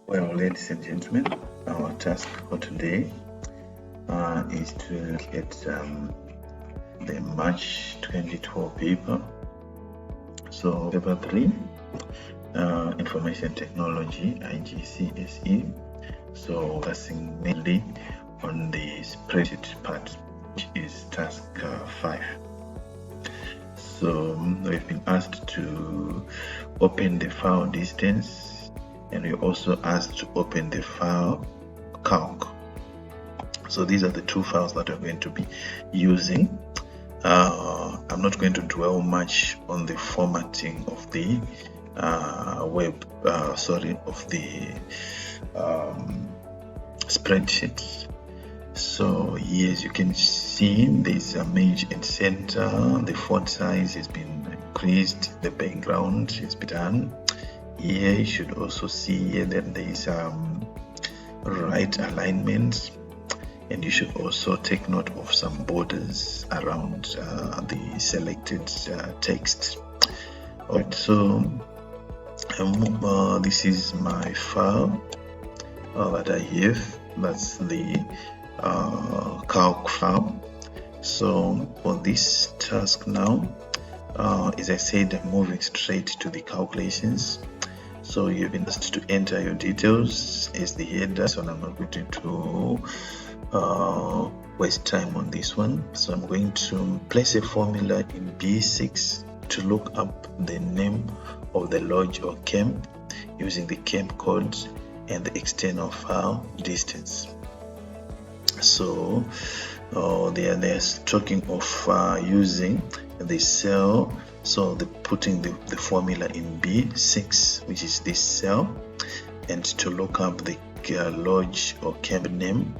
Well, ladies and gentlemen, our task for today is to look at the March 2012 paper. So paper 3, Information Technology, IGCSE. So focusing mainly on the spreadsheet part, which is task 5. So we've been asked to open the file distance, and we also asked to open the file calc. So these are the two files that we're going to be using. I'm not going to dwell much on the formatting of the spreadsheets. So here, as you can see, there's a image and center. The font size has been increased. The background has been done. Here you should also see here that there is right alignment, and you should also take note of some borders around the selected text. Alright, so this is my file that I have. That's the calc file. So for this task now, as I said, I'm moving straight to the calculations. So you've been asked to enter your details as the header, so I'm not going to waste time on this one. So I'm going to place a formula in B6 to look up the name of the lodge or camp using the camp code and the external file distance. So they're talking of using the cell, so putting the formula in B6, which is this cell, and to look up the lodge or camp name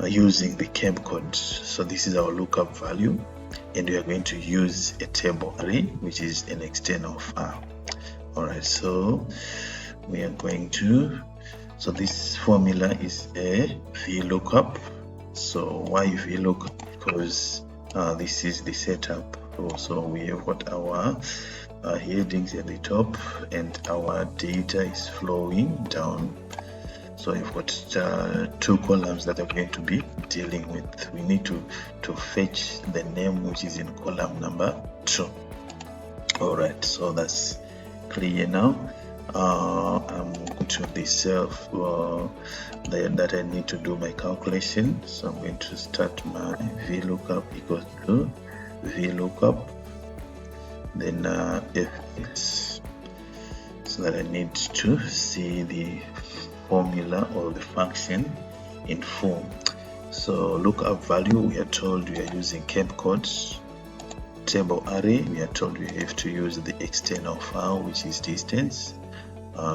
using the camp code. So this is our lookup value, and we are going to use a table array, which is an external file. Alright, so we are going to, so this formula is a VLOOKUP. So why VLOOKUP? Because this is the setup. So we have got our headings at the top, and our data is flowing down. So I've got two columns that I'm going to be dealing with. We need to fetch the name, which is in column number 2. Alright, so that's clear now. I'm going to the cell that I need to do my calculation. So I'm going to start my VLOOKUP equals to VLOOKUP, then F6, so that I need to see the formula or the function in full. So lookup value, we are told we are using camp codes. Table array, we are told we have to use the external file, which is distance.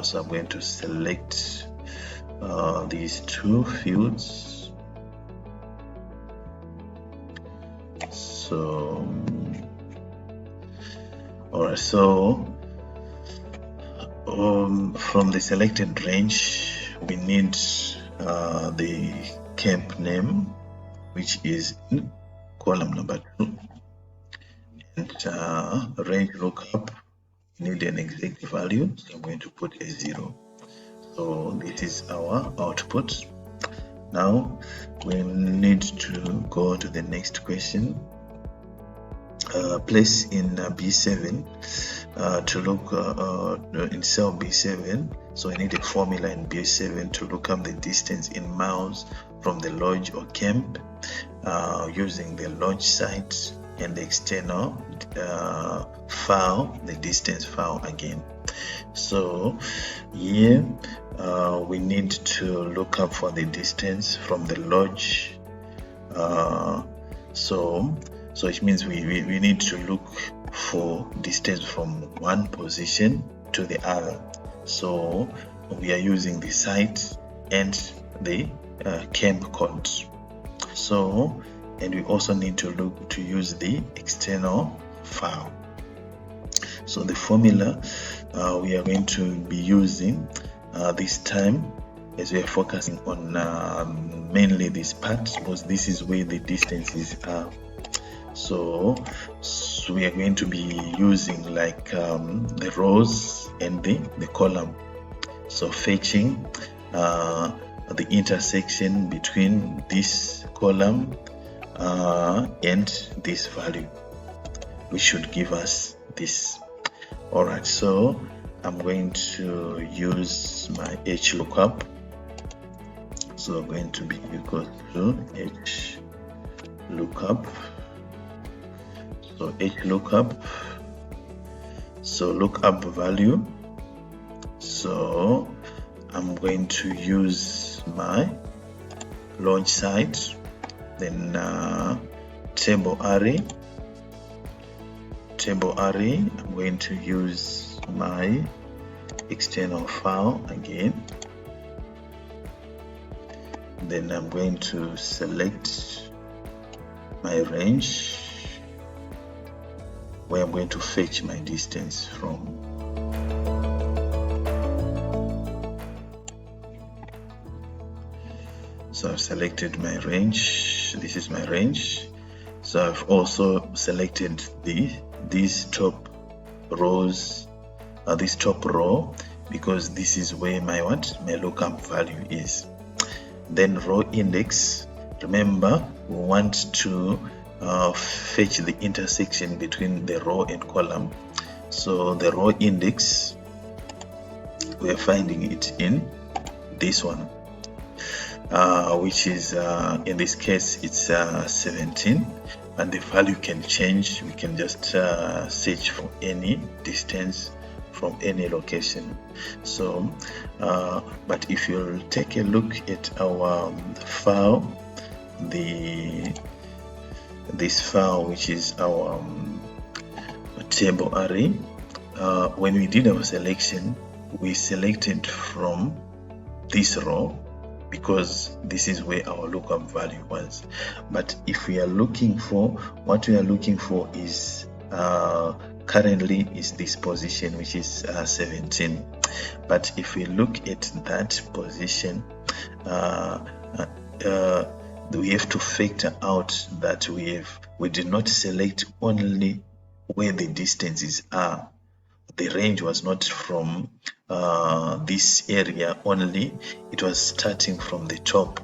So I'm going to select these two fields. So alright, so from the selected range, we need the camp name, which is in column number 2, and range lookup, we need an exact value, so I'm going to put a 0. So this is our output. Now we need to go to the next question. Place in B7 to look in cell B7. So I need a formula in B7 to look up the distance in miles from the lodge or camp using the lodge site and the external file, the distance file again. So here we need to look up for the distance from the lodge. So it means we need to look for distance from one position to the other. So we are using the site and the camp codes. So, and we also need to use the external file. So the formula we are going to be using this time, as we are focusing on mainly this part, because this is where the distances are. So we are going to be using like the rows and the column. So fetching the intersection between this column and this value, which should give us this. Alright, so I'm going to use my Hlookup. So going to be equal to Hlookup. So Hlookup, so lookup value. So I'm going to use my launch site, then table array. I'm going to use my external file again. Then I'm going to select my range, where I'm going to fetch my distance from. So I've selected my range. This is my range. So I've also selected these top rows, this top row, because this is where my lookup value is. Then row index, remember we want to fetch the intersection between the row and column. So the row index, we are finding it in this one, which is in this case it's 17, and the value can change. We can just search for any distance from any location. So but if you take a look at our file, this file, which is our table array, when we did our selection, we selected from this row because this is where our lookup value was. But if we are looking for, what we are looking for is currently is this position, which is 17. But if we look at that position, we have to factor out that we did not select only where the distances are. The range was not from this area only, it was starting from the top.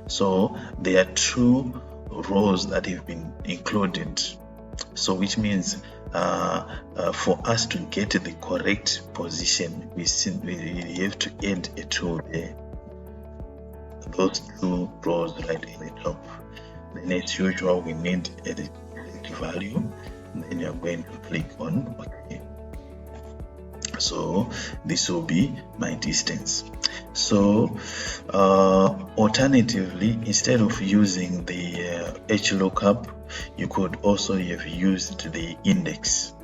So there are 2 rows that have been included. So which means for us to get the correct position, we have to add a 2 there. Those 2 rows right in the top. Then as usual, we need a value. Then you're going to click on OK. So this will be my distance. So alternatively, instead of using the Hlookup, you could also have used the index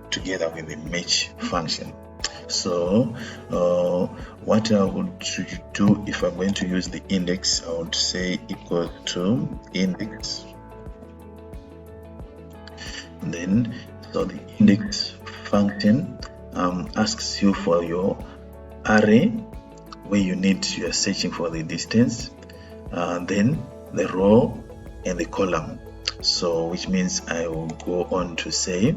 together with the match function. So what I would do if I'm going to use the index, I would say equal to index. Then so the index function asks you for your array where you are searching for the distance, then the row and the column. So which means I will go on to say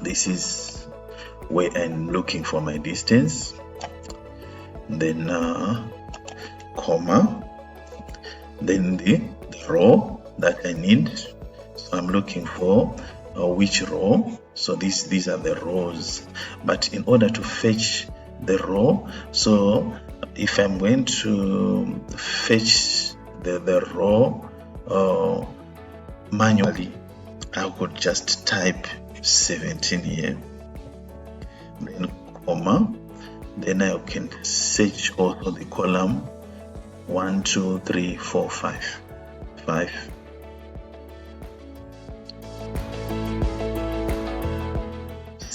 this is where I'm looking for my distance, then comma, then the row that I need. So I'm looking for which row. So these are the rows, but in order to fetch the row, so if I'm going to fetch the row manually, I could just type 17 here, then comma, then I can search also the column 1 2 3 4 5.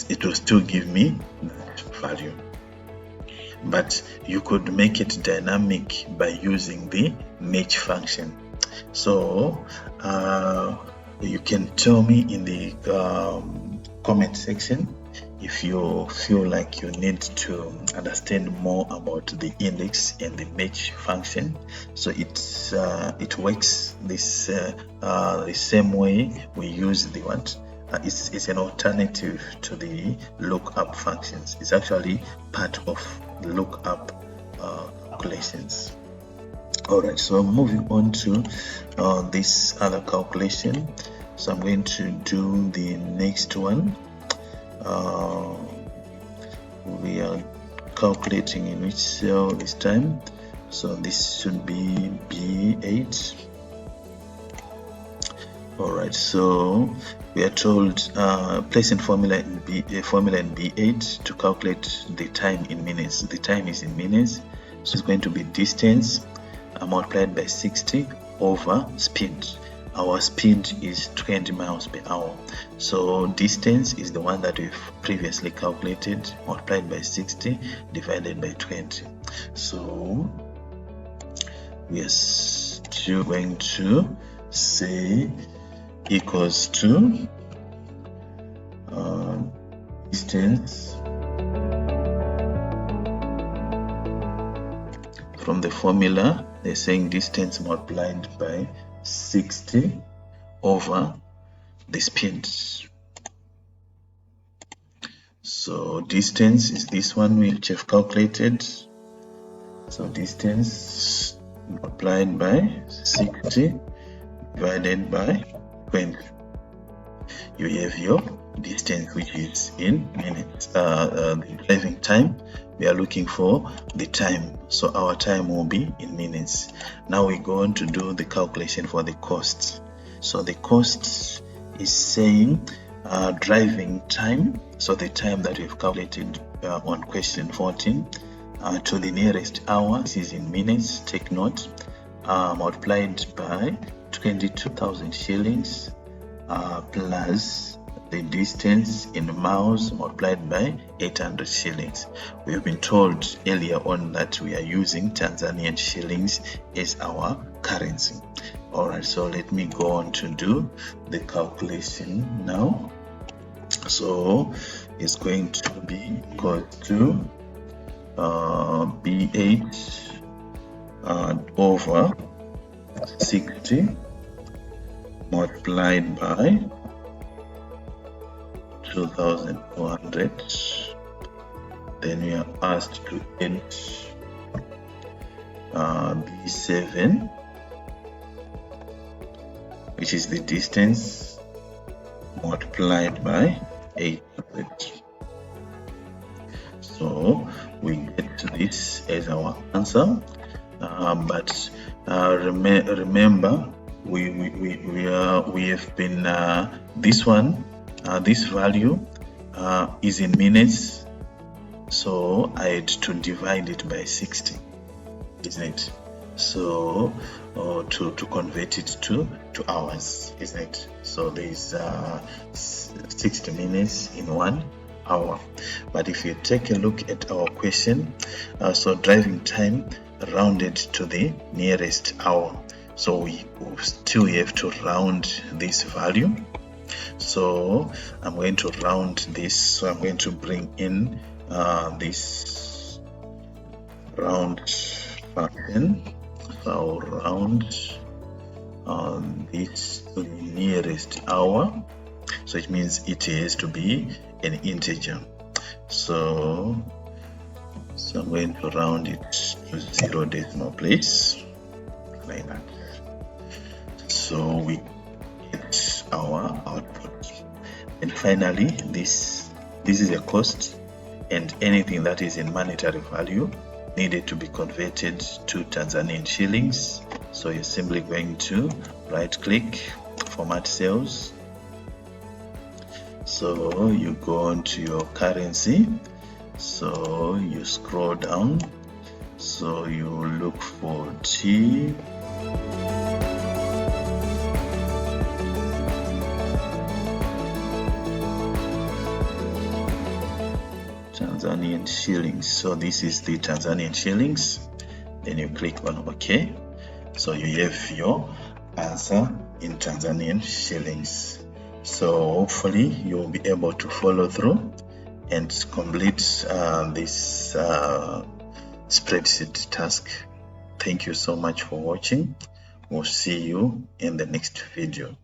It will still give me that value, but you could make it dynamic by using the match function. So you can tell me in the comment section if you feel like you need to understand more about the index and the match function. So it works this the same way we use the it's an alternative to the lookup functions. It's actually part of the lookup calculations. Alright, so moving on to this other calculation. So I'm going to do the next one. We are calculating in which cell this time. So this should be B8. Alright, so we are told place a formula in B8 to calculate the time in minutes. The time is in minutes, so it's going to be distance multiplied by 60 over speed. Our speed is 20 miles per hour. So distance is the one that we've previously calculated, multiplied by 60 divided by 20. So we are still going to say equals to distance from the formula. They're saying distance multiplied by 60 over the speed. So distance is this one which have calculated. So distance multiplied by 60 divided by 20. You have your distance, which is in minutes. The driving time, we are looking for the time, so our time will be in minutes. Now we go on to do the calculation for the costs. So the cost is saying driving time, so the time that we've calculated on question 14 to the nearest hour. This is in minutes, take note, multiplied by 22,000 shillings plus the distance in miles multiplied by 800 shillings. We have been told earlier on that we are using Tanzanian shillings as our currency. Alright, so let me go on to do the calculation now. So it's going to be equal to B8 over 60 multiplied by 2,400. Then we are asked to add B7, which is the distance, multiplied by 800. So we get this as our answer, but remember we have been this one, this value is in minutes, so I had to divide it by 60, isn't it? So to convert it to hours, isn't it? So there is 60 minutes in 1 hour. But if you take a look at our question, so driving time rounded to the nearest hour, so we still have to round this value. So I'm going to round this, so I'm going to bring in this round function. So I'll round this to the nearest hour, so it means it has to be an integer. So I'm going to round it to 0 decimal place, like that. So we get our output. And finally, this is a cost, and anything that is in monetary value needed to be converted to Tanzanian shillings. So you're simply going to right click, format cells. So you go on to your currency, so you scroll down, so you look for T, Tanzanian shillings. So this is the Tanzanian shillings. Then you click on OK. So you have your answer in Tanzanian shillings. So hopefully you'll be able to follow through and complete this spreadsheet task. Thank you so much for watching. We'll see you in the next video.